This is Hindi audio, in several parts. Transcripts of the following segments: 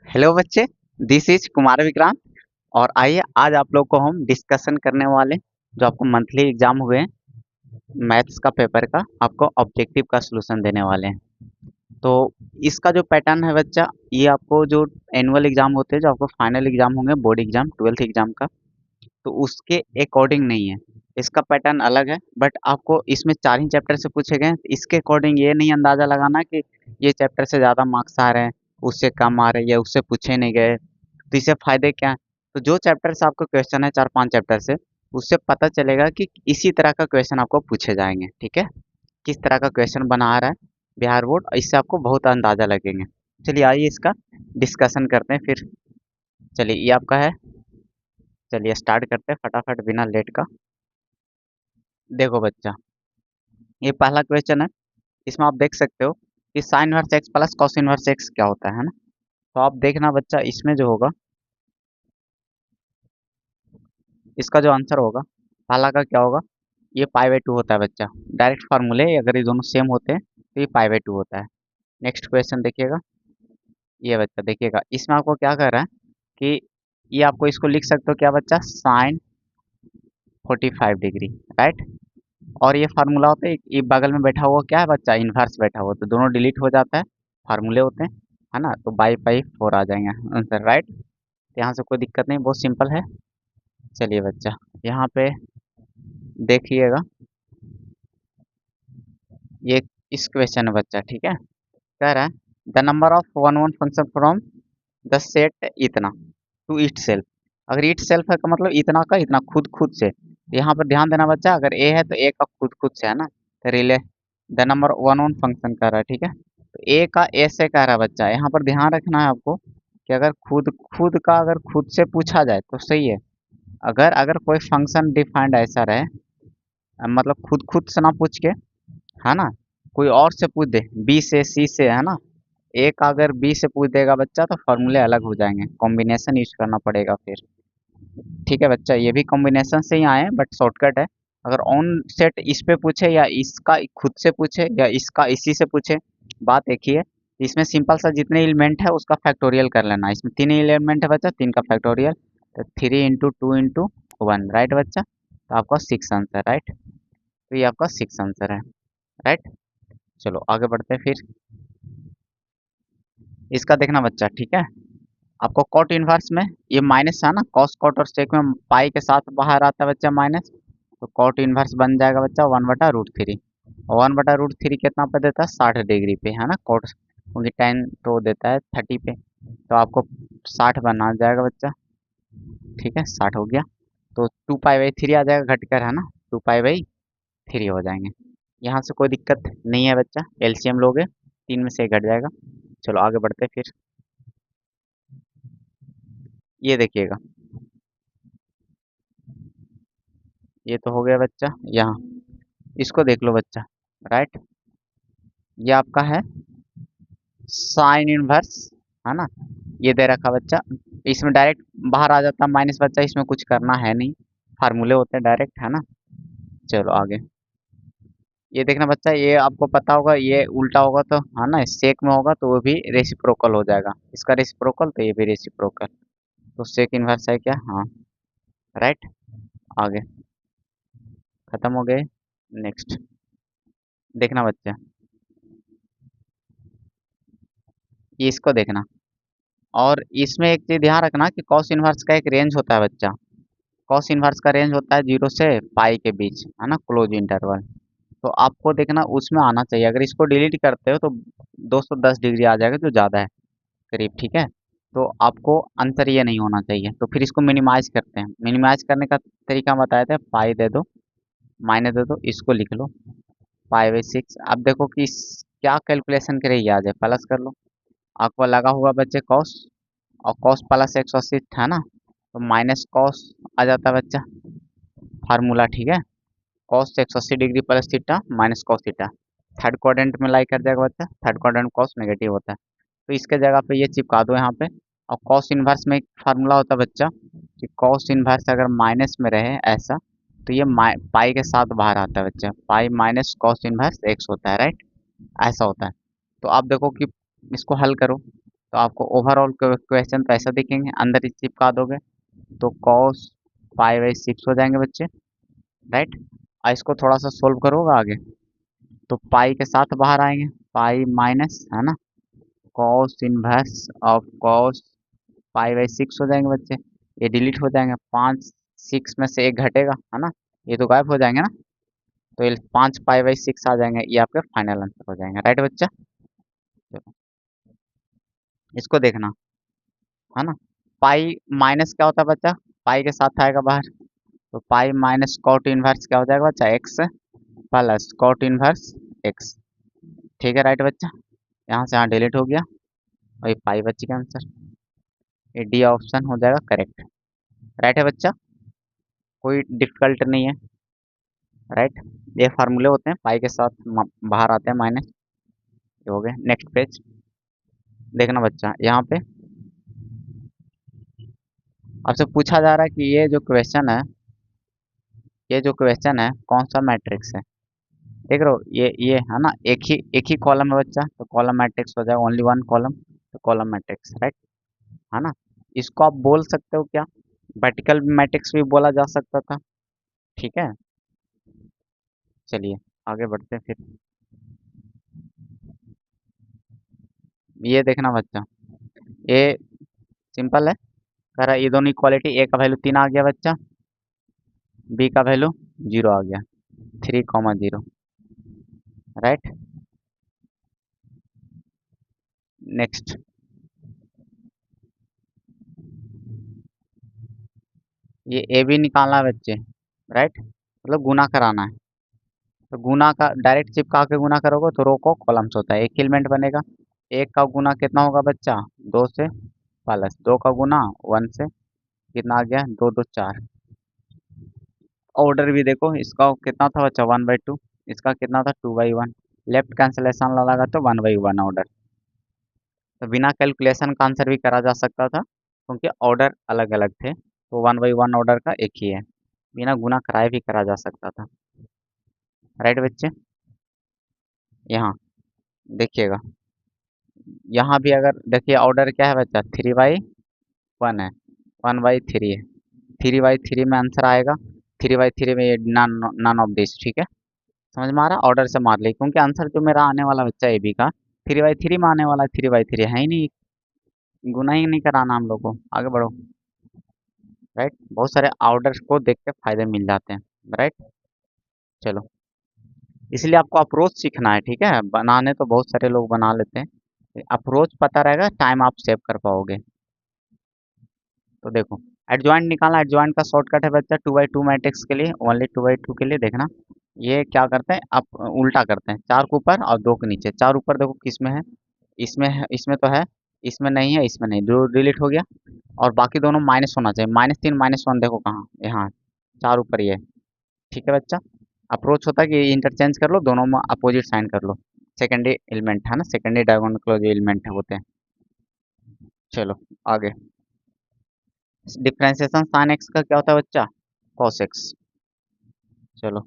हेलो बच्चे, दिस इज कुमार विक्रांत। और आइए आज आप लोग को हम डिस्कशन करने वाले जो आपको मंथली एग्जाम हुए हैं मैथ्स का पेपर का आपको ऑब्जेक्टिव का सलूशन देने वाले हैं। तो इसका जो पैटर्न है बच्चा, ये आपको जो एनुअल एग्जाम होते हैं, जो आपको फाइनल एग्जाम होंगे, बोर्ड एग्जाम 12th एग्जाम का, तो उसके अकॉर्डिंग नहीं है। इसका पैटर्न अलग है, बट आपको इसमें 4 ही चैप्टर से पूछे गए हैं। इसके अकॉर्डिंग ये नहीं अंदाजा लगाना कि ये चैप्टर से ज़्यादा मार्क्स आ रहे हैं, उससे कम आ रहे हैं या उससे पूछे नहीं गए, तो इससे फायदे क्या हैं। तो जो चैप्टर से आपको क्वेश्चन है 4-5 चैप्टर से, उससे पता चलेगा कि इसी तरह का क्वेश्चन आपको पूछे जाएंगे। ठीक है, किस तरह का क्वेश्चन बना रहा है बिहार बोर्ड, इससे आपको बहुत अंदाजा लगेंगे। चलिए आइए इसका डिस्कशन करते हैं फिर। चलिए ये आपका है, चलिए स्टार्ट करते हैं फटाफट बिना लेट का। देखो बच्चा, ये पहला क्वेश्चन है। इसमें आप देख सकते हो कि sine inverse x plus cos inverse x क्या होता है ना। तो आप देखना बच्चा, इसमें जो होगा इसका जो आंसर होगा पहला का क्या होगा, ये पाई बाई टू होता है बच्चा। डायरेक्ट फार्मूले अगर ये दोनों सेम होते हैं तो ये पाई बाई टू होता है। नेक्स्ट क्वेश्चन देखिएगा, ये बच्चा देखिएगा, इसमें आपको क्या कर रहा है कि ये आपको इसको लिख सकते हो क्या बच्चा, साइन 45 डिग्री, राइट। और ये फार्मूला होता है, ये बगल में बैठा हुआ क्या है बच्चा, इन्वर्स बैठा हुआ, तो दोनों डिलीट हो जाता है, फार्मूले होते हैं, है ना। तो बाई पाई 4 आ जाएंगे आंसर, राइट। तो यहाँ से कोई दिक्कत नहीं, बहुत सिंपल है। चलिए बच्चा, यहाँ पे देखिएगा, ये इस क्वेश्चन में बच्चा, ठीक है, कह रहा है the number of one one function from the set इतना टू इट सेल्फ। अगर इट सेल्फ है का मतलब इतना का इतना, खुद खुद से। यहाँ पर ध्यान देना बच्चा, अगर ए है तो ए का खुद खुद से है ना, तो relay the number one one function कर रहा है, ठीक है। तो ए का ए से कह रहा है बच्चा, यहाँ पर ध्यान रखना है आपको कि अगर खुद खुद का अगर खुद से पूछा जाए तो सही है। अगर अगर कोई फंक्शन डिफाइंड ऐसा रहे, मतलब खुद खुद से ना पूछ के, है ना, कोई और से पूछ दे, बी से सी से, है ना। एक अगर बी से पूछ देगा बच्चा तो फॉर्मूले अलग हो जाएंगे, कॉम्बिनेशन यूज करना पड़ेगा फिर। ठीक है बच्चा, ये भी कॉम्बिनेशन से ही आए हैं बट शॉर्टकट है। अगर ऑन सेट इस पे पूछे या इसका खुद से पूछे या इसका इसी से पूछे, बात एक ही है। इसमें सिंपल सा जितने एलिमेंट है उसका फैक्टोरियल कर लेना। इसमें 3 एलिमेंट है बच्चा, 3 का फैक्टोरियल, तो 3 × 2 × 1, राइट बच्चा। तो आपका 6 आंसर, राइट। तो ये आपका 6 आंसर है, राइट। चलो आगे बढ़ते हैं फिर। इसका देखना बच्चा, ठीक है, आपको कॉट इनवर्स में ये माइनस है ना, कॉस कॉट और सेक में पाई के साथ बाहर आता है बच्चा माइनस, तो कॉट इनवर्स बन जाएगा बच्चा 1/√3। और 1/√3 कितना पे देता है, 60 डिग्री पे, है ना। कॉट क्योंकि 10 तो देता है 30 पे, तो आपको 60 बना जाएगा बच्चा। ठीक है, 60 हो गया, तो 2π/3 आ जाएगा घटकर, है ना, 2π/3 हो जाएंगे। यहाँ से कोई दिक्कत नहीं है बच्चा, एलसीएम लोगे 3 में से एक घट जाएगा। चलो आगे बढ़ते हैं फिर। ये देखिएगा, ये तो हो गया बच्चा। यहाँ इसको देख लो बच्चा, राइट। ये आपका है साइन इनवर्स, है ना, ये दे रखा बच्चा। इसमें डायरेक्ट बाहर आ जाता माइनस बच्चा, इसमें कुछ करना है नहीं, फार्मूले होते हैं डायरेक्ट, है ना। चलो आगे, ये देखना बच्चा, ये आपको पता होगा, ये उल्टा होगा तो, है ना, सेक में होगा तो वो भी रेसिप्रोकल हो जाएगा, इसका रेसिप्रोकल तो ये भी रेसिप्रोकल, तो सेक इनवर्स है क्या, हाँ, राइट। आगे खत्म हो गए। नेक्स्ट देखना बच्चा, ये इसको देखना। और इसमें एक चीज ध्यान रखना कि कॉस इनवर्स का एक रेंज होता है बच्चा। कॉस इनवर्स का रेंज होता है 0 से पाई के बीच, है ना, क्लोज इंटरवल। तो आपको देखना उसमें आना चाहिए। अगर इसको डिलीट करते हो तो 210 डिग्री आ जाएगा, जो ज़्यादा है करीब, ठीक है। तो आपको आंसर ये नहीं होना चाहिए, तो फिर इसको मिनिमाइज करते हैं। मिनिमाइज करने का तरीका बताए थे, पाई दे दो, माइनस दे दो, इसको लिख लो π/6। अब देखो कि क्या कैलकुलेशन करेगी, आ जाए प्लस कर लो। आपको लगा हुआ बच्चे कॉस, और कॉस प्लस 180 था ना, तो माइनस कॉस आ जाता है बच्चा, फार्मूला, ठीक है। Cos 180 degree plus theta minus cos theta, third quadrant में लाई कर जाएगा बच्चा। थर्ड क्वाड्रेंट कॉस नेगेटिव होता है, तो इसके जगह पे ये चिपका दो यहाँ पे। और कॉस इनवर्स में एक फार्मूला होता है बच्चा कि कॉस इनवर्स अगर माइनस में रहे ऐसा, तो ये पाई के साथ बाहर आता है बच्चा, pi minus cos inverse x होता है, राइट, ऐसा होता है। तो आप देखो कि इसको हल करो, तो आपको ओवरऑल क्वेश्चन तो ऐसा दिखेंगे, अंदर ही चिपका दोगे तो cos पाई बाई 6 हो जाएंगे बच्चे, राइट। और इसको थोड़ा सा सोल्व करोगे आगे तो पाई के साथ बाहर आएंगे, पाई माइनस है ना cos inverse of cos pi by 6 हो जाएंगे बच्चे। ये डिलीट हो जाएंगे, 5 6 में से एक घटेगा है ना, ये तो गायब हो जाएंगे ना, तो ये 5 पाई बाई 6 आ जाएंगे, ये आपके फाइनल आंसर हो जाएंगे, राइट बच्चा। चलो इसको देखना है ना, पाई माइनस क्या होता है बच्चा, पाई के साथ आएगा बाहर, तो पाई माइनस कॉट इनवर्स क्या हो जाएगा बच्चा, x plus cot inverse x, ठीक है राइट बच्चा। यहाँ से यहाँ डिलीट हो गया और ये पाई बच्चे का आंसर, ये डी ऑप्शन हो जाएगा करेक्ट, राइट है बच्चा, कोई डिफिकल्ट नहीं है, राइट। ये फार्मूले होते हैं, पाई के साथ बाहर आते हैं माइनस, ये हो गए। नेक्स्ट पेज देखना बच्चा, यहाँ पे आपसे पूछा जा रहा है कि ये जो क्वेश्चन है कौन सा मैट्रिक्स है, देख रहे हो ये है ना, एक ही कॉलम है बच्चा, तो कॉलम मैट्रिक्स हो जाएगा, ओनली वन कॉलम, तो कॉलम मैट्रिक्स, राइट है ना। इसको आप बोल सकते हो क्या, वर्टिकल मैट्रिक्स भी बोला जा सकता था, ठीक है। चलिए आगे बढ़ते हैं फिर, ये देखना बच्चा, ये सिंपल है, कह रहा है ये दोनों इक्वालिटी, ए का वैल्यू 3 आ गया बच्चा, बी का वैल्यू 0 आ गया, 3,0, राइट। नेक्स्ट ये ए बी निकालना है बच्चे, राइट, मतलब गुना कराना है, तो गुना का डायरेक्ट चिपका के गुना करोगे तो रो को कॉलम्स होता है, एक एलिमेंट बनेगा, एक का गुना कितना होगा बच्चा, 2 से, प्लस 2 का गुना 1 से, कितना आ गया, 2 2 4। ऑर्डर भी देखो, इसका कितना था बच्चा 1/2, इसका कितना था 2/1, लेफ्ट कैंसलेशन लगा तो 1/1 ऑर्डर, तो बिना कैलकुलेशन का आंसर भी करा जा सकता था क्योंकि ऑर्डर अलग अलग थे, तो 1/1 ऑर्डर का एक ही है, बिना गुना कराए भी करा जा सकता था, राइट बच्चे। यहाँ देखिएगा, यहाँ भी अगर देखिए ऑर्डर क्या है बच्चा, 3/1 है, 1/3 है, 3/3 में आंसर आएगा, 3/3 में ये नन नन ऑफ दिस, ठीक है, समझ में आ रहा है, ऑर्डर से मार ली क्योंकि आंसर जो मेरा आने वाला बच्चा ए बी का 3/3 में आने वाला है, 3/3 है ही नहीं, गुना ही नहीं कराना हम लोग को, आगे बढ़ो, राइट, बहुत सारे ऑर्डर को देख के फायदे मिल जाते हैं, राइट। चलो इसलिए आपको अप्रोच सीखना है, ठीक है, बनाने तो बहुत सारे लोग बना लेते हैं, अप्रोच पता रहेगा टाइम आप सेव कर पाओगे। तो देखो एडजॉइंट निकालना, एडजॉइंट का शॉर्टकट है बच्चा 2/2 मैट्रिक्स के लिए, ओनली 2/2 के लिए देखना, ये क्या करते हैं आप उल्टा करते हैं, 4 के ऊपर और 2 के नीचे, 4 ऊपर देखो किस में है, इसमें तो है, इसमें नहीं है, इसमें नहीं, दो डिलीट हो गया, और बाकी दोनों माइनस होना चाहिए, -3 -1 देखो कहाँ, यहाँ 4 ऊपर ये, ठीक है बच्चा। अप्रोच होता है कि इंटरचेंज कर लो, दोनों में अपोजिट साइन कर लो, सेकेंडरी एलिमेंट है ना, सेकेंडरी डायगोनल जो एलिमेंट है होते हैं। चलो आगे, डिफ्रेंसिएशन साइन एक्स का क्या होता है बच्चा, कॉस एक्स। चलो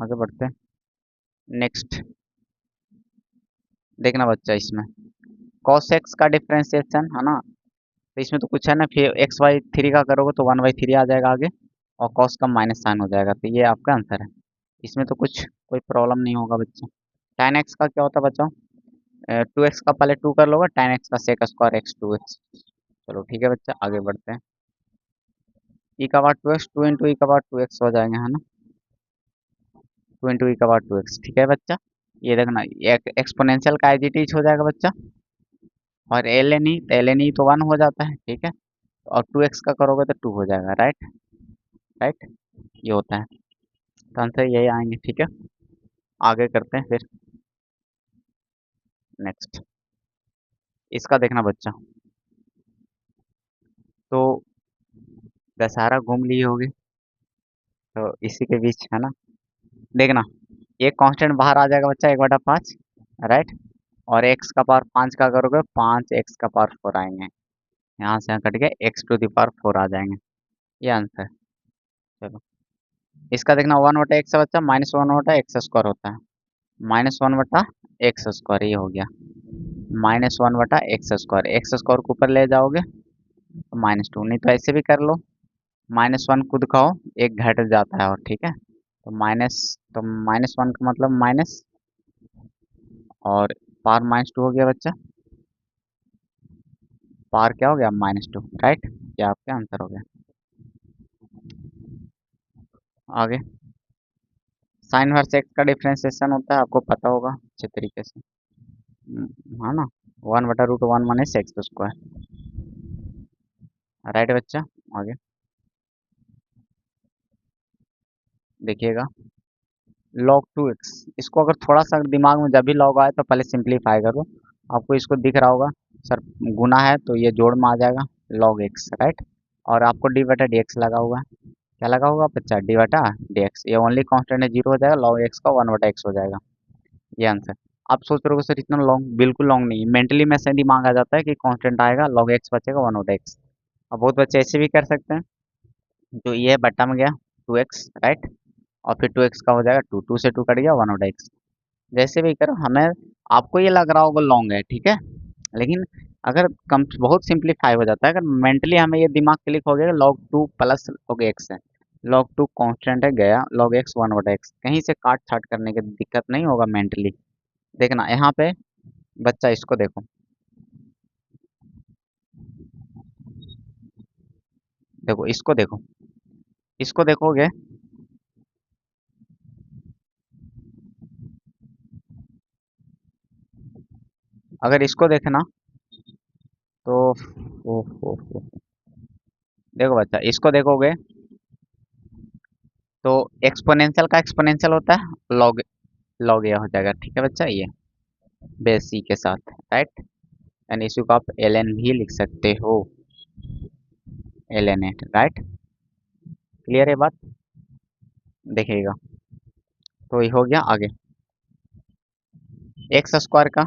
आगे बढ़ते हैं, नेक्स्ट देखना बच्चा, इसमें कॉस एक्स का डिफ्रेंसिएशन है ना, तो इसमें तो कुछ है ना, फिर x/3 का करोगे तो 1/3 आ जाएगा आगे, और कॉस का माइनस साइन हो जाएगा, तो ये आपका आंसर है, इसमें तो कुछ कोई प्रॉब्लम नहीं होगा बच्चा। tan x का क्या होता है बच्चा, 2x का पहले 2 कर लोगे, tan x का सेक स्क्वायर x 2x। चलो ठीक है बच्चा, आगे बढ़ते हैं, e का पावर 2x, 2 इंटू ई का पावर 2x हो जाएंगे है ना, 2 इंटू ई का पावर 2x, ठीक है बच्चा। ये देखना एक्सपोनेंशियल का एज इट इज हो जाएगा बच्चा, और एल एन ई तो 1 हो जाता है, ठीक है, और 2x का करोगे तो 2 हो जाएगा, राइट, राइट, ये होता है, तो आंसर यही आएंगे, ठीक है। आगे करते हैं फिर, नेक्स्ट इसका देखना बच्चा, तो दशहरा घूम लिए होगे, तो इसी के बीच है ना, देखना एक कांस्टेंट बाहर आ जाएगा बच्चा, 1/5, राइट, और एक्स का पावर 5 का करोगे 5x का पावर 4 आएंगे, यहाँ से यहाँ कट के x⁴ आ जाएंगे, ये आंसर। चलो इसका देखना, 1/x बच्चा -1/x² होता है, -1/x², ये हो गया, -1/x² को ऊपर ले जाओगे तो -2, नहीं तो ऐसे भी कर लो, -1 खुद खाओ, एक घट जाता है और ठीक है। तो -1 का मतलब माइनस, और पावर -2 हो गया बच्चा, पावर क्या हो गया -2, राइट, ये आपका आंसर हो गया। आगे साइन वर्स एक्स का डिफ्रेंसिएशन होता है, आपको पता होगा अच्छे तरीके से। हाँ ना, 1/√1 माइनस एक्स स्क्वायर, राइट बच्चा। आगे देखिएगा, log 2x, इसको अगर थोड़ा सा दिमाग में जब भी लॉग आए तो पहले सिंप्लीफाई करो। आपको इसको दिख रहा होगा सर, गुना है तो ये जोड़ में आ जाएगा log x, राइट। और आपको d/dx लगा हुआ है, क्या लगा होगा बच्चा, d/dx, ये ओनली कांस्टेंट है, जीरो हो जाएगा, log x का 1/x हो जाएगा, ये आंसर। आप सोच रहे हो सर इतना लॉन्ग, बिल्कुल लॉन्ग नहीं, मेंटली में से दिमाग आ जाता है कि कांस्टेंट आएगा log x बचेगा 1/x। अब बहुत बच्चे ऐसे भी कर सकते हैं, तो ये बट्टा में गया 2x, राइट, और फिर 2x का हो जाएगा 2, 2 से 2 कट गया 1/x। जैसे भी करो, हमें, आपको ये लग रहा होगा लॉन्ग है, ठीक है, लेकिन अगर कम बहुत सिंप्लीफाई हो जाता है, अगर मेंटली हमें ये दिमाग क्लिक हो गया log 2 प्लस log x है, log 2 कांस्टेंट है, गया log x 1/x, कहीं से काट छाट करने की दिक्कत नहीं होगा मेंटली। देखना यहाँ पे बच्चा, इसको देखो, देखो इसको देखो, इसको देखोगे, अगर इसको देखना तो ओ, देखो बच्चा, इसको देखोगे तो एक्सपोनेंशियल का एक्सपोनेंशियल होता है लॉग, लॉग ये हो जाएगा, ठीक है बच्चा, ये बेस सी के साथ, राइट, यानी इसी को आप ln भी लिख सकते हो, ln8, राइट, क्लियर है बात, देखिएगा। तो ये हो गया। आगे x² का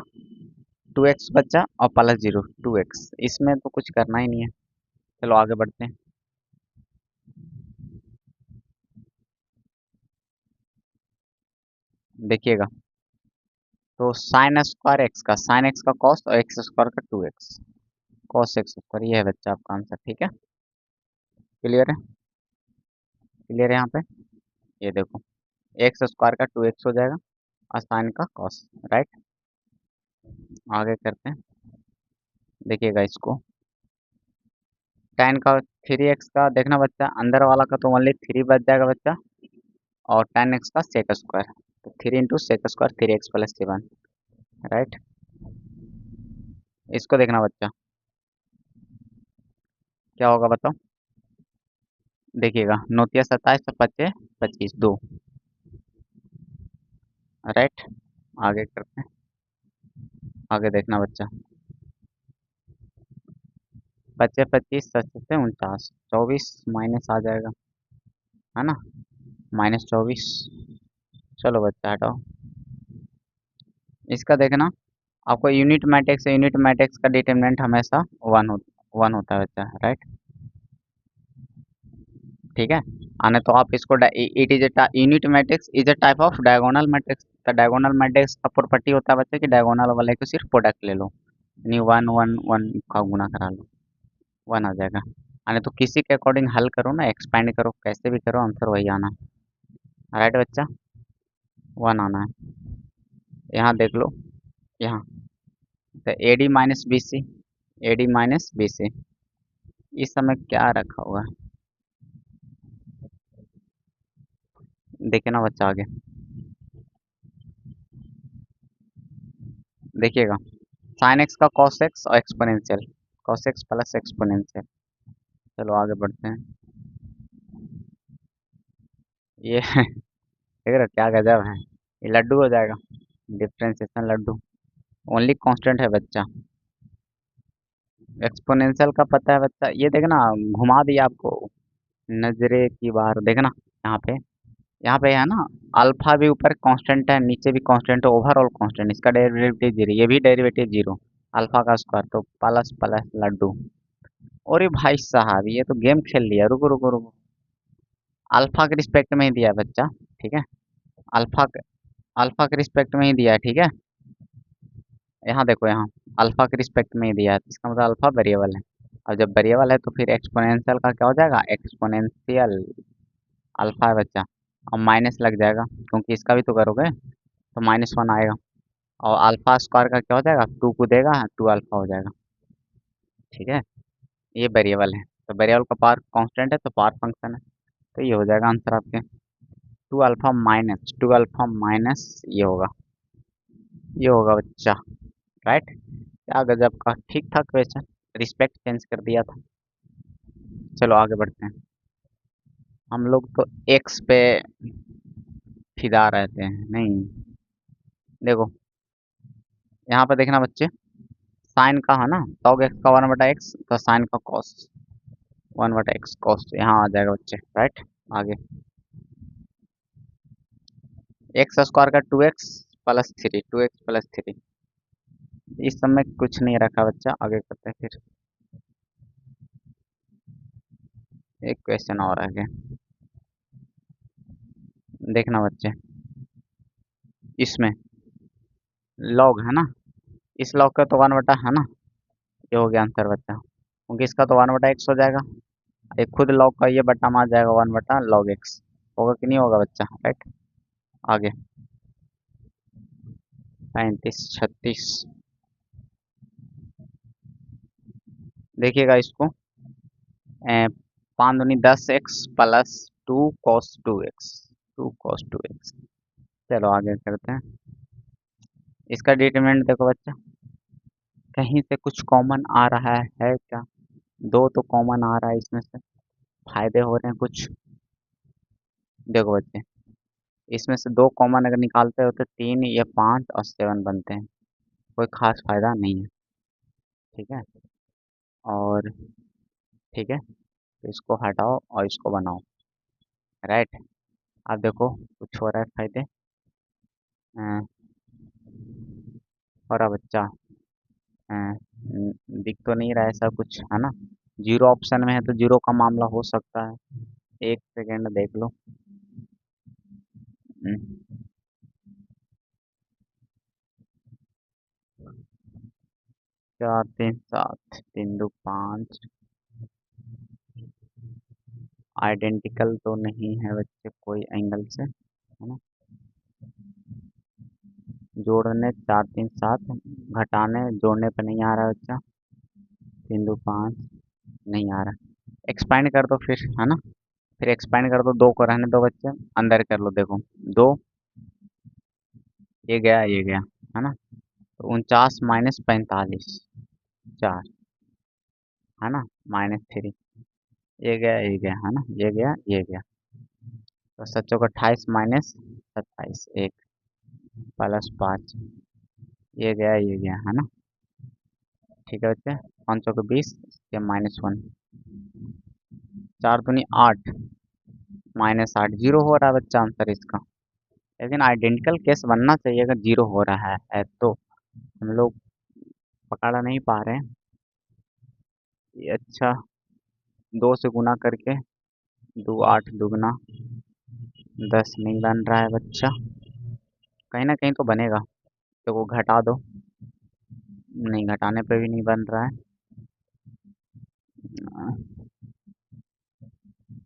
2x बच्चा और प्लस 0 2x, इसमें तो कुछ करना ही नहीं है, चलो आगे बढ़ते हैं। देखिएगा, तो sin² x का sin x का cos और x² का 2x cos x², ये है बच्चा आपका आंसर, ठीक है, क्लियर है, क्लियर है यहाँ पे, ये देखो x² का 2x हो जाएगा और साइन का cos, राइट। आगे करते हैं, देखिएगा इसको, tan का 3x का देखना बच्चा, अंदर वाला का तो ओनली 3 बच जाएगा बच्चा, और tan x का sec², तो 3 × sec², 3x + 7, राइट। इसको देखना बच्चा, क्या होगा बताओ, देखिएगा, 9×27 = 25, 2, राइट। आगे करते हैं, आगे देखना बच्चा, 25, 25, 7 से 49, 24 माइनस आ जाएगा, है ना, -24, चलो बच्चा हटाओ। इसका देखना, आपको यूनिट मैट्रिक्स से यूनिट मैट्रिक्स का डिटरमिनेंट हमेशा वन होता है बच्चा, राइट, ठीक है। आने तो आप इसको, it is a unit matrix is a type of diagonal matrix, तो डायगोनल मैट्रिक्स का प्रॉपर्टी होता है बच्चे कि डायगोनल वाले को सिर्फ प्रोडक्ट ले लो, यानी 1 1 1 का गुना करा लो, 1 आ जाएगा। आने तो किसी के अकॉर्डिंग हल करो ना, एक्सपेंड करो, कैसे भी करो, आंसर वही आना, राइट बच्चा, 1 आना है। यहाँ देख लो, यहाँ तो AD - BC इस समय क्या रखा हुआ है, देखिए ना बच्चा, आगे देखिएगा, साइन एक्स का कॉस एक्स और exponential, cos x plus exponential, चलो आगे बढ़ते हैं। ये देख रहे हो क्या गजब है, ये लड्डू हो जाएगा, डिफ्रेंशिएशन लड्डू, ओनली कांस्टेंट है बच्चा। एक्सपोनेंशियल का पता है बच्चा, ये देखना, घुमा दिया आपको, नजरे की बाहर देखना, यहाँ पे, यहाँ पे है ना, अल्फा भी ऊपर कांस्टेंट है, नीचे भी कांस्टेंट है, ओवरऑल कांस्टेंट, इसका डेरिवेटिव 0, ये भी डेरिवेटिव 0, अल्फा का स्क्वायर तो प्लस प्लस लड्डू। अरे भाई साहब, ये तो गेम खेल लिया, रुको रुको रुको, अल्फा के रिस्पेक्ट में ही दिया है बच्चा, ठीक है, अल्फा अल्फा के रिस्पेक्ट में ही दिया है, ठीक है, यहाँ देखो, यहाँ अल्फा के रिस्पेक्ट में ही दिया है, तो इसका मतलब अल्फा वेरिएबल है। और जब वेरिएबल है तो फिर एक्सपोनेंशियल का क्या हो जाएगा, एक्सपोनेंशियल अल्फा है बच्चा। और माइनस लग जाएगा क्योंकि इसका भी तो करोगे, तो -1 आएगा। और अल्फा स्क्वायर का क्या हो जाएगा, 2 को देगा, 2 अल्फा हो जाएगा। ठीक है, ये वेरिएबल है, तो वेरिएबल का पावर कांस्टेंट है तो पावर फंक्शन है, तो ये हो जाएगा आंसर आपके 2 अल्फा माइनस ये होगा, ये होगा बच्चा। राइट, क्या गजब का ठीक था क्वेश्चन, रिस्पेक्ट चेंज कर दिया था। चलो आगे बढ़ते हैं। हम लोग तो एक्स पे फिदा रहते हैं नहीं। देखो यहाँ पे देखना बच्चे, साइन का है ना, log x का 1/x, तो साइन का कॉस 1/x कॉस यहाँ आ जाएगा बच्चे। राइट, आगे एक्स स्क्वायर का 2x+3, 2x+3, इस समय कुछ नहीं रखा बच्चा, आगे करते हैं फिर। एक क्वेश्चन और आगे देखना बच्चे, इसमें लॉग है ना, इस लॉग का तो 1 बटा है ना, ये हो गया आंसर बच्चा, क्योंकि इसका तो 1/x हो जाएगा, एक खुद लॉग का ये बटा में आ जाएगा 1/log x, होगा कि नहीं होगा बच्चा। राइट, आगे 35 36, देखिएगा इसको, 5×10x+2 cos 2x, 2 cos 2x। चलो आगे करते हैं, इसका डिटरमिनेंट देखो बच्चा, कहीं से कुछ कॉमन आ रहा है क्या, दो तो कॉमन आ रहा है इसमें से, फायदे हो रहे हैं कुछ। देखो बच्चे, इसमें से दो कॉमन अगर निकालते हो तो 3 या 5 और 7 बनते हैं, कोई खास फायदा नहीं है। ठीक है, और ठीक है, तो इसको हटाओ और इसको बनाओ। राइट, अब देखो कुछ हो रहा है फायदे, और अब बच्चा दिख तो नहीं रहा है ऐसा कुछ, है ना, जीरो ऑप्शन में है तो जीरो का मामला हो सकता है, एक सेकेंड देख लो। हम्म, 4 3 7 3 2 5, आइडेंटिकल तो नहीं है बच्चे कोई एंगल से, है ना, जोड़ने 4 3 7, घटाने जोड़ने पे नहीं आ रहा है बच्चा, 3 2 5 नहीं आ रहा, एक्सपांड कर दो फिर, है ना, फिर एक्सपांड कर दो, दो को रहने दो बच्चे, अंदर कर लो, देखो दो, ये गया, है ना, तो 49 - 45, 4, है ना, -3, ये गया, है ना, ये गया, तो सच्चों का 28 - 27, 1 +5, ये गया, है ना। ठीक है बच्चे, 5 को 20, ये -1, 4 दूनी 8, -8, जीरो हो रहा है बच्चा आंसर इसका, लेकिन आइडेंटिकल केस बनना चाहिए अगर जीरो हो रहा है तो, हम लोग पकड़ नहीं पा रहे हैं। ये अच्छा, 2 से गुना करके, 2 8 दुगना 10 नहीं बन रहा है बच्चा, कहीं ना कहीं तो बनेगा, तो वो घटा दो, नहीं घटाने पे भी नहीं बन रहा है,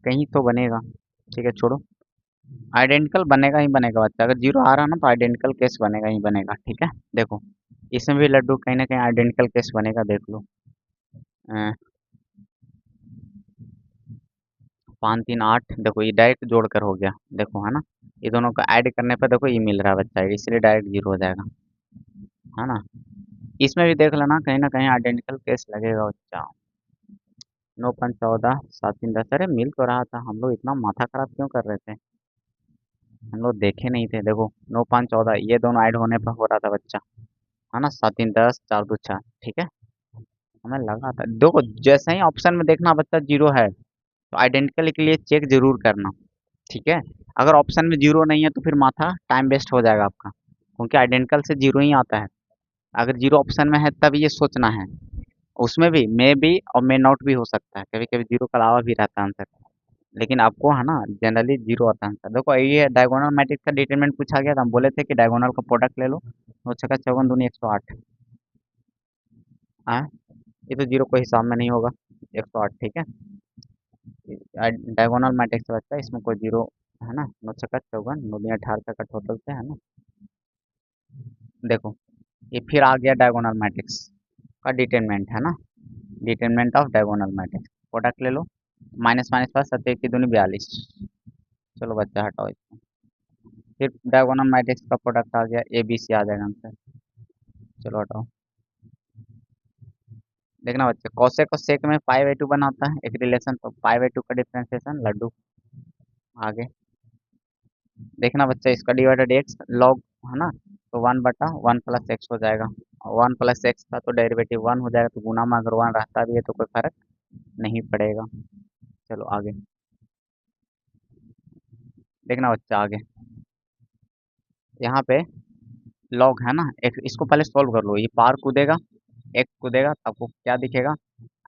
कहीं तो बनेगा। ठीक है छोड़ो, आइडेंटिकल बनेगा ही बनेगा बच्चा, अगर जीरो आ रहा है ना तो आइडेंटिकल केस बनेगा ही बनेगा। ठीक है, देखो इसमें भी लड्डू कहीं ना कहीं आइडेंटिकल केस बनेगा, देख लो। 5 3 8, देखो ये डायरेक्ट जोड़कर हो गया, देखो है ना, ये दोनों का ऐड करने पर देखो ये मिल रहा है बच्चा, इसलिए डायरेक्ट जीरो हो जाएगा, है ना। इसमें भी देख लेना कहीं ना कहीं आइडेंटिकल केस लगेगा बच्चा। 9 5 14 7 3 10, अरे मिल तो रहा था, हम लोग इतना माथा खराब क्यों कर रहे थे, हम लोग देखे नहीं थे, देखो 9 5 14 ये दोनों ऐड होने पर हो रहा था बच्चा, है ना, 7 3 10 4 2 6। ठीक है, हमें लगा था, देखो जैसे ही ऑप्शन में देखना बच्चा जीरो है तो आइडेंटिकल के लिए चेक जरूर करना। ठीक है, अगर ऑप्शन में जीरो नहीं है तो फिर माथा टाइम वेस्ट हो जाएगा आपका, क्योंकि आइडेंटिकल से जीरो ही आता है, अगर जीरो ऑप्शन में है तब ये सोचना है, उसमें भी मे बी और मे नॉट भी हो सकता है, कभी कभी जीरो का अलावा भी रहता है आंसर, लेकिन आपको है ना जनरली जीरो आता है आंसर। देखो ये डायगोनल मैट्रिक्स का डिटरमिनेंट पूछा गया था, हम बोले थे कि डायगोनल का प्रोडक्ट ले लो, 9 6 चौवन दूनी 108, हाँ, ये तो जीरो कोई हिसाब में नहीं होगा। 108 ठीक है। डायगोनल मैट्रिक्स से बच्चा इसमें कोई जीरो है ना, 9 छक्का 54, 9 दूनी 18 का टोटल से है ना। देखो ये फिर आ गया डायगोनल मैट्रिक्स का डिटरमिनेंट है ना, determinant of diagonal matrix. Product ले लो, माइनस माइनस प्लस 7 की दूनी 42। चलो बच्चा हटाओ इसको। फिर डायगोनल मैट्रिक्स का प्रोडक्ट आ गया, ए बी सी आ जाएगा आंसर। चलो हटाओ। देखना बच्चे, कोसेक और सेक में पाई बाई टू बनाता है एक रिलेशन, तो पाई बाई टू का डिफ्रेंसिएशन लड्डू। आगे देखना बच्चा, इसका डिवाइडेड एक्स लॉग है ना, तो 1/1 प्लस एक्स हो जाएगा। और 1 प्लस एक्स का तो डेरिवेटिव 1 हो जाएगा, तो गुना में अगर 1 रहता भी है तो कोई फर्क नहीं पड़ेगा। चलो आगे देखना बच्चा, आगे यहाँ पे लॉग है ना, एक इसको पहले सॉल्व कर लो। ये पार कूदेगा, एक कूदेगा तो आपको क्या दिखेगा,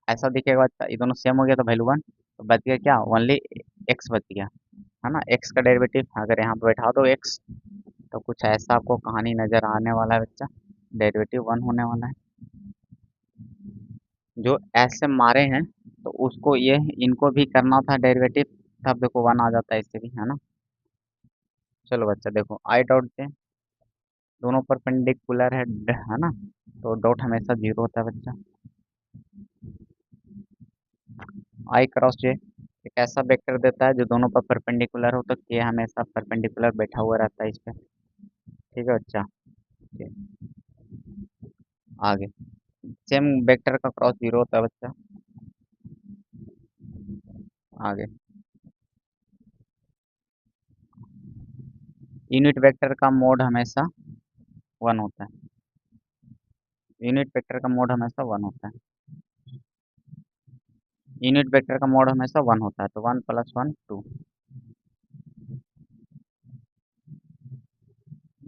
ऐसा दिखेगा बच्चा। ये दोनों सेम हो गया तो वैल्यू 1, तो बच गया क्या, ओनली एक्स बच गया है ना। एक्स का डेरिवेटिव अगर यहाँ पे बैठा दो एक्स, तो कुछ ऐसा आपको कहानी नज़र आने वाला है बच्चा, डेरिवेटिव 1 होने वाला है। जो ऐसे मारे हैं तो उसको ये इनको भी करना था डेरिवेटिव, तब देखो 1 आ जाता है इससे भी है ना। चलो बच्चा देखो, आई डॉट जे दोनों परपेंडिकुलर है ना, तो डॉट हमेशा जीरो होता है बच्चा। आई क्रॉस जे एक ऐसा वेक्टर देता है जो दोनों पर परपेंडिकुलर हो, तो के हमेशा परपेंडिकुलर बैठा हुआ रहता है इस पे। ठीक है बच्चा। ठीक, आगे सेम वेक्टर का क्रॉस जीरो होता है बच्चा। आगे यूनिट वेक्टर का मोड हमेशा 1 होता है। यूनिट वेक्टर का मोड हमेशा 1 होता है। यूनिट वेक्टर का मोड हमेशा 1 होता है, तो 1 + 1 2।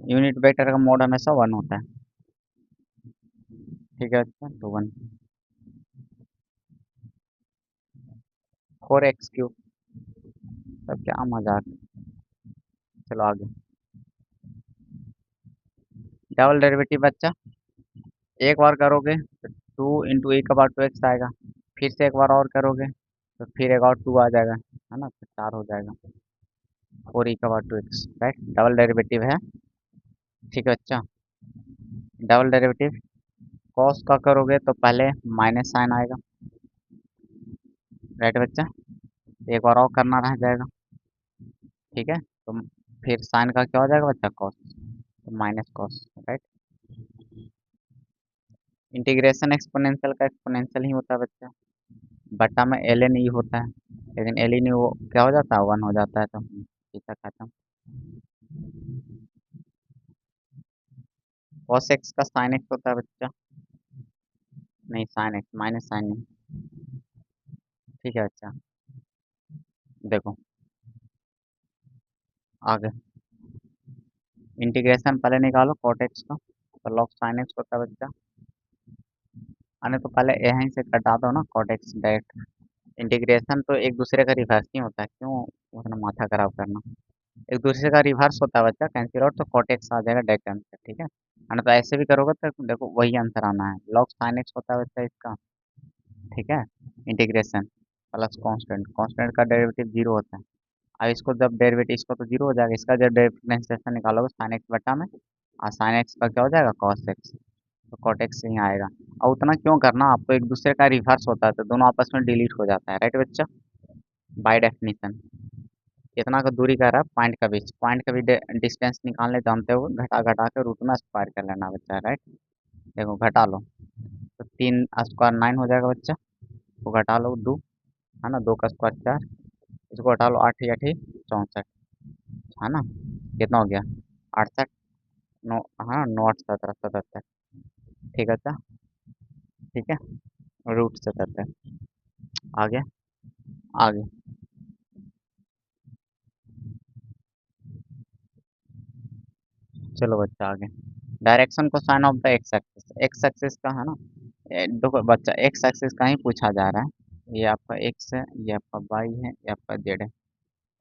यूनिट वेक्टर का मोड हमेशा 1 होता है। ठीक है बच्चा, तो 1 4x³ तब क्या मजाक। चलो आगे, डबल डेरिवेटिव बच्चा एक बार करोगे तो 2 × e⁻² x आएगा, फिर से एक बार और करोगे तो फिर एक और 2 आ जाएगा है ना, तो 4 हो जाएगा 4 e⁻²x राइट, डबल डेरिवेटिव है। ठीक है बच्चा, डबल डेरिवेटिव कॉस का करोगे तो पहले माइनस साइन आएगा, राइट बच्चा, एक बार और करना रह जाएगा। ठीक है, तो फिर साइन का क्या हो जाएगा बच्चा, कॉस, तो minus cos right. Integration exponential का एक्सपोनेंशियल ही होता है बच्चा, बटा में ln e होता है, लेकिन ln e वो क्या हो जाता है, 1 हो जाता है, तो सीधा खत्म। cos x का sin x होता है बच्चा, नहीं sin x माइनस साइन नहीं। ठीक है बच्चा, देखो आगे इंटीग्रेशन पहले निकालो cot x का, तो log sin x होता है बच्चा, आने तो पहले यहीं से कटा दो ना cot x डायरेक्ट। इंटीग्रेशन तो एक दूसरे का रिवर्स नहीं होता है, क्यों उतना माथा खराब करना, एक दूसरे का रिवर्स होता है बच्चा, कैंसिल आउट तो cot x आ जाएगा डायरेक्ट आंसर। ठीक है, और तो ऐसे भी करोगे तो देखो वही आंसर आना है, log sin x होता है बच्चा इसका। ठीक है, इंटीग्रेशन प्लस कांस्टेंट, कांस्टेंट का डेरिवेटिव जीरो होता है। अब इसको जब डेरिवेटिव, इसको तो जीरो हो जाएगा, इसका जब डिफरेंशिएशन निकालोगे साइन एक्स बटा में, और साइन एक्स का क्या हो जाएगा, कॉस एक्स, तो कॉट एक्स ही आएगा। और उतना क्यों करना, आपको एक दूसरे का रिवर्स होता है तो दोनों आपस में डिलीट हो जाता है, राइट बच्चा, बाय डेफिनेशन। कितना का दूरी का रहा है, पॉइंट का बीच, पॉइंट का भी डिस्टेंस निकालने जानते हो, घटा घटा के रूट में स्क्वायर कर लेना बच्चा, राइट। देखो घटा लो, तो 3² 9 हो जाएगा बच्चा, वो घटा लो 2 है ना, 2 का स्क्वायर 4, इसको हटा लो, 8 8 64 है ना, कितना हो गया 68, 9 हाँ 9 8 17 77। ठीक है अच्छा, ठीक है, √77। आगे आगे चलो बच्चा आगे, डायरेक्शन को sign of the x axis का है ना, देखो बच्चा एक्स एक्सिस का ही पूछा जा रहा है, ये आपका एक्स है, ये आपका वाई है, ये आपका जेड है,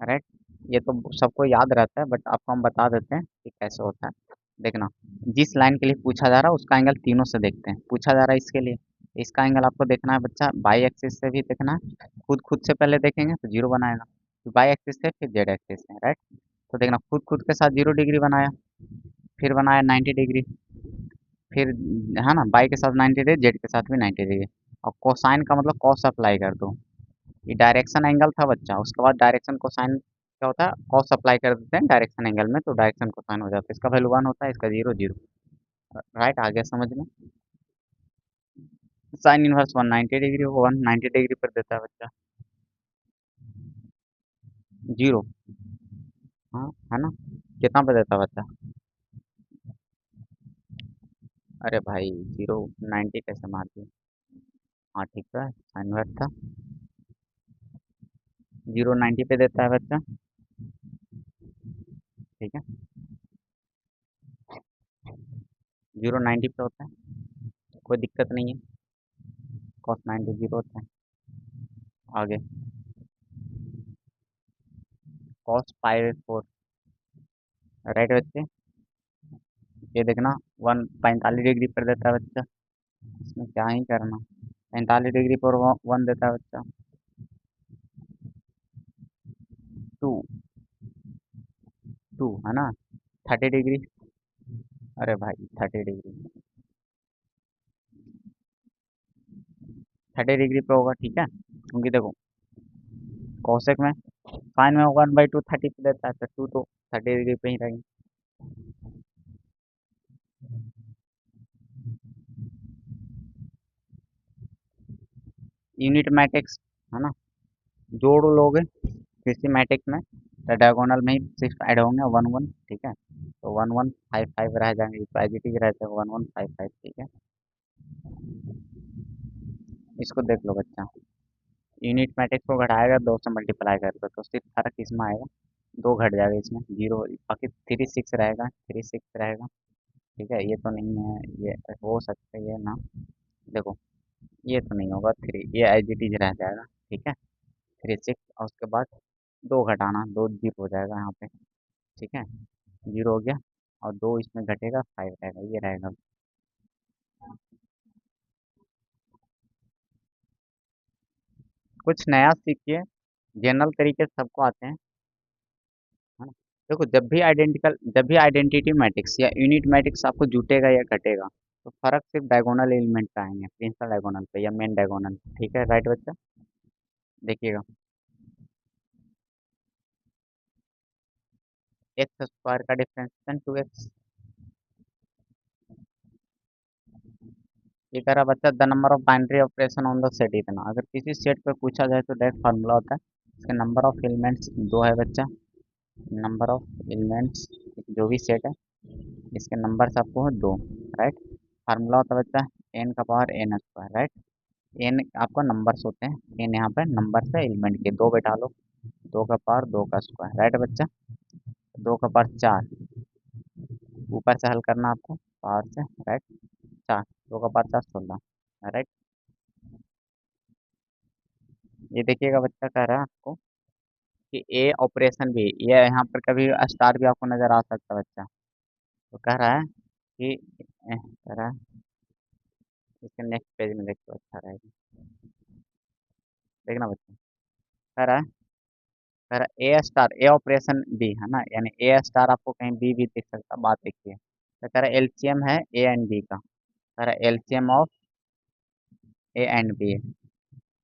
राइट। ये तो सबको याद रहता है, बट आपको हम बता देते हैं कि कैसे होता है। देखना, जिस लाइन के लिए पूछा जा रहा है उसका एंगल तीनों से देखते हैं, पूछा जा रहा है इसके लिए, इसका एंगल आपको देखना है बच्चा, बाई एक्सिस से भी देखना है, खुद खुद से पहले देखेंगे तो जीरो बनाएगा, फिर बाई एक्सिस से, फिर जेड एक्सिस से, राइट। तो देखना खुद खुद के साथ 0 डिग्री बनाया, फिर बनाया 90 डिग्री, फिर है ना बाई के साथ 90 डिग्री, जेड के साथ भी 90 डिग्री। और कोसाइन का मतलब कॉस अप्लाई कर दो, ये डायरेक्शन एंगल था बच्चा, उसके बाद डायरेक्शन कोसाइन क्या होता है, कॉस अप्लाई कर देते हैं डायरेक्शन एंगल में, तो डायरेक्शन कोसाइन हो जाता है, इसका वैल्यू 1 होता है, इसका 0 0, राइट। आगे समझ में, साइन इनवर्स 190 डिग्री को 190 डिग्री पर देता है बच्चा, 0, हाँ है ना, कितना पे देता है बच्चा, अरे भाई 0 90 कैसे मार दिया, हाँ ठीक है, साइन इनवर्स था, 0 90 पे देता है बच्चा, ठीक है, 0 90 पे होता है, कोई दिक्कत नहीं है, कॉस 90 0 होता है। आगे कॉस पाई 4, राइट बच्चे, ये देखना 1 45 डिग्री पर देता है बच्चा, इसमें क्या ही करना, 45 डिग्री पर 1 देता है बच्चा, 2, 2 है ना, 30 डिग्री, अरे भाई 30 डिग्री, 30 डिग्री पे होगा, ठीक है, क्योंकि देखो कौशिक में साइन में 1/2 30 पे देता है, तो 2 तो 30 डिग्री पे ही रहेंगे। यूनिट मैट्रिक्स है ना, जोड़ लोगे किसी मैट्रिक्स में, तो डायगोनल में ही सिर्फ ऐड होंगे 1 1, ठीक है, तो 1 1 5 5 रह जाएंगे, पॉजिटिव रहते हैं 1 1 5 5, ठीक है, इसको देख लो बच्चा, यूनिट मैट्रिक्स को घटाएगा 2 से मल्टीप्लाई करके, तो सिर्फ फर्क इसमें आएगा, 2 घट जाएगा इसमें, 0, बाकी 3 6 रहेगा, 3 6 रहेगा, ठीक है, ये तो नहीं है, ये हो सकता है ये ना, देखो ये तो नहीं होगा, 3 ये एज इट इज रह जाएगा, ठीक है, 3 6, और उसके बाद 2 घटाना, 2 0 हो जाएगा यहाँ पे, ठीक है, 0 हो गया, और 2 इसमें घटेगा, 5 रहेगा, ये रहेगा। कुछ नया सीखिए, जनरल तरीके से सबको आते हैं, है ना। देखो जब भी आइडेंटिटी मैट्रिक्स या यूनिट मैट्रिक्स आपको जुटेगा या घटेगा, तो फर्क सिर्फ डायगोनल एलिमेंट पे आएंगे, प्रिंसिपल डायगोनल पे या मेन डायगोनल, ठीक है, राइट बच्चा, देखिएगा, एक्स स्क्वायर का डिफरेंशिएशन 2x, ये कह रहा बच्चा the number of binary operation on the set, इतना अगर किसी सेट पे पूछा जाए तो डायरेक्ट फार्मूला होता है, इसका नंबर ऑफ एलिमेंट्स 2 है बच्चा, नंबर ऑफ एलिमेंट्स जो भी सेट है, इसके नंबर्स आपको है 2, राइट, फार्मूला होता है बच्चा एन का power n square, right, n आपको नंबर्स होते हैं, एन यहाँ पे नंबर है एलिमेंट के, 2 बैठा लो, 2 का पावर 2 का स्क्वायर, राइट बच्चा, 2 का पावर 4, ऊपर से हल करना आपको पावर से, राइट, 4, 2 का पावर 4 16, राइट। ये देखिएगा बच्चा कह रहा है आपको कि ए ऑपरेशन भी, ये यहाँ पर कभी स्टार भी आपको नजर आ सकता है बच्चा, तो कह रहा है कि कह रहा है, इसके नेक्स्ट पेज में देखो अच्छा रहेगा, देखना बच्चा, कह रहा है ए स्टार ए ऑपरेशन बी है ना, यानी ए स्टार आपको कहीं बी भी दिख सकता है, बात देखिए, तो कह रहा है एलसीएम है ए एंड बी का, कह रहा है LCM of a and b,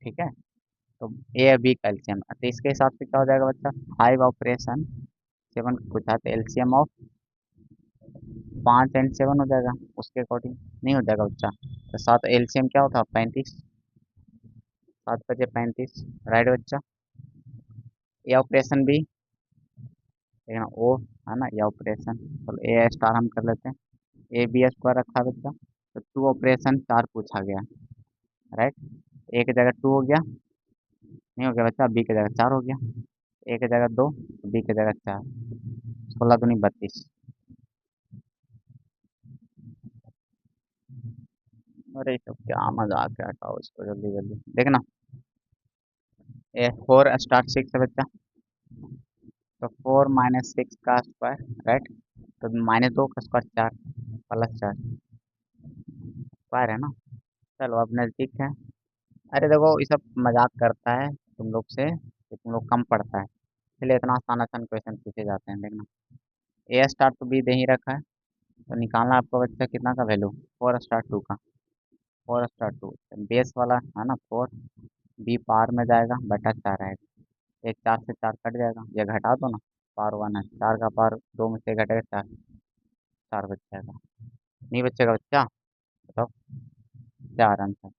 ठीक है, तो ए और बी का एलसीएम, तो इसके हिसाब से क्या हो जाएगा बच्चा, 5 ऑपरेशन 7 पूछा, तो एलसीएम ऑफ 5 और 7 हो जाएगा, उसके अकॉर्डिंग नहीं हो जाएगा बच्चा, तो 7 एलसीएम क्या होता है 35, 7 × 5 = 35, राइट बच्चा। ए ऑपरेशन बी, देखना ओ है ना, ये ऑपरेशन, चलो ए स्टार हम कर लेते हैं, ए बी स्क्वायर रखा है बच्चा, तो 2 ऑपरेशन 4 पूछा गया, राइट, ए की जगह 2 हो गया, नहीं हो गया बच्चा, बी की जगह 4 हो गया, ए की जगह 2, बी की जगह 4, 16 × 2 = 32, अरे सब क्या मजाक है, हटाओ इसको जल्दी जल्दी, देखना ए 4 * 6 है बच्चा, तो 4 - 6 का स्क्वायर, राइट, तो -2 का स्क्वायर 4, +4 स्क्वायर है ना, चलो अब नज़दीक है। अरे देखो ये सब मजाक करता है तुम लोग से कि तुम लोग कम पढ़ता है, इसलिए इतना आसान आसान क्वेश्चन पूछे जाते हैं। देखना, ए स्टार टू बी दे ही रखा है, तो निकालना आपका बच्चा कितना का वैल्यू, 4 स्टार 2 का। 4 स्टार 2 बेस वाला है ना 4, बी पार में जाएगा बटा 4 आएगा, एक 4 से 4 कट जाएगा, ये घटा दो ना, पार 1 है, 4 का पार 2 में से घटेगा 4, 4 बच जाएगा। नहीं बचेगा बच्चा, बताओ। 4 आंसर।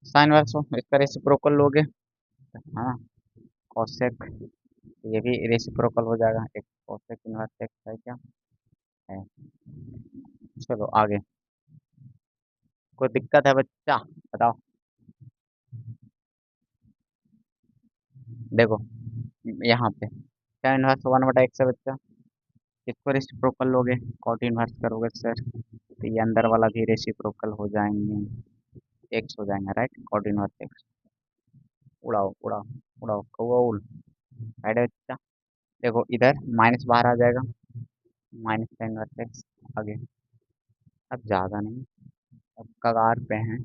साइन वर्स हो इसका रेसिप्रोकल लोगे, है ना, कॉसेक, ये भी रेसिप्रोकल हो जाएगा, एक कॉसेक इनवर्स एक्स है क्या, है। चलो आगे, कोई दिक्कत है बच्चा, बताओ। देखो यहाँ पे क्या इनवर्स 1/x है बच्चा, इसको रेसिप्रोकल लोगे, कॉट इनवर्स करोगे सर, तो ये अंदर वाला भी रेसिप्रोकल हो जाएंगे, एक्स हो जाएंगे, राइट, कॉट इनवर्स एक्स। उड़ाओ उड़ाओ उड़ाओ कौआ उड़, राइट है बच्चा। देखो इधर माइनस बाहर आ जाएगा, माइनस का इनवर्स एक्स, आगे, अब ज़्यादा नहीं, अब कगार पे हैं।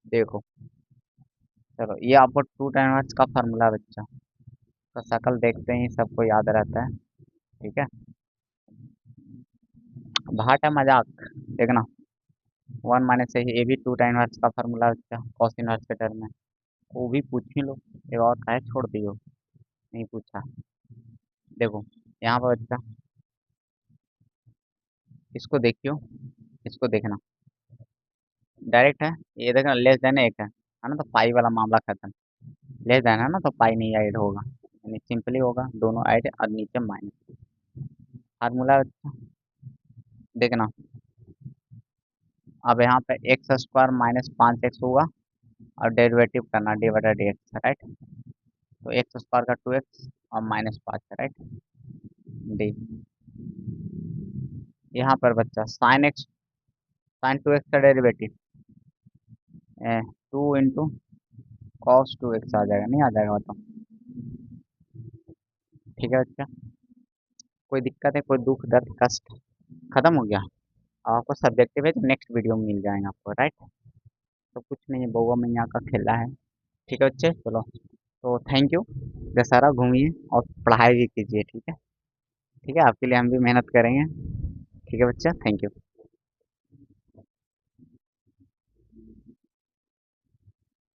देखो चलो ये आपको टू टाइमर्स का फार्मूला बच्चा, तो शक्ल देखते ही सबको याद रहता है, ठीक है। भाट है मजाक, देखना, 1 - ये भी टू टाइमर्स का फार्मूला बच्चा, कॉस इनवर्स के टर्म में, वो भी पूछ ही लो, एक और काहे छोड़ दियो, नहीं पूछा। देखो यहाँ पर बच्चा, इसको देखियो, इसको देखना, डायरेक्ट है, ये देखना लेस देन एक है ना, तो पाई वाला मामला खत्म, लेस देन है ना तो पाई नहीं ऐड होगा, यानी सिंपली होगा दोनों ऐड और नीचे माइनस, फार्मूला देखना। अब यहाँ पे x² -5x होगा, और डेरिवेटिव करना d/dx, राइट, तो x² का 2x और -5 है, राइट, डी। यहाँ पर बच्चा sin 2x का डेरिवेटिव 2 × cos 2x आ जाएगा, नहीं आ जाएगा बताओ, ठीक है बच्चा। कोई दिक्कत है, कोई दुख दर्द कष्ट खत्म हो गया, अब आपको सब्जेक्टिव है तो नेक्स्ट वीडियो में मिल जाएगा आपको, राइट। तो कुछ नहीं है, बउआ मैया का खेला है, ठीक है बच्चे, चलो, तो थैंक यू, दशहरा घूमिए और पढ़ाई भी कीजिए, ठीक है, ठीक है, आपके लिए हम भी मेहनत करेंगे, ठीक है बच्चा, थैंक यू।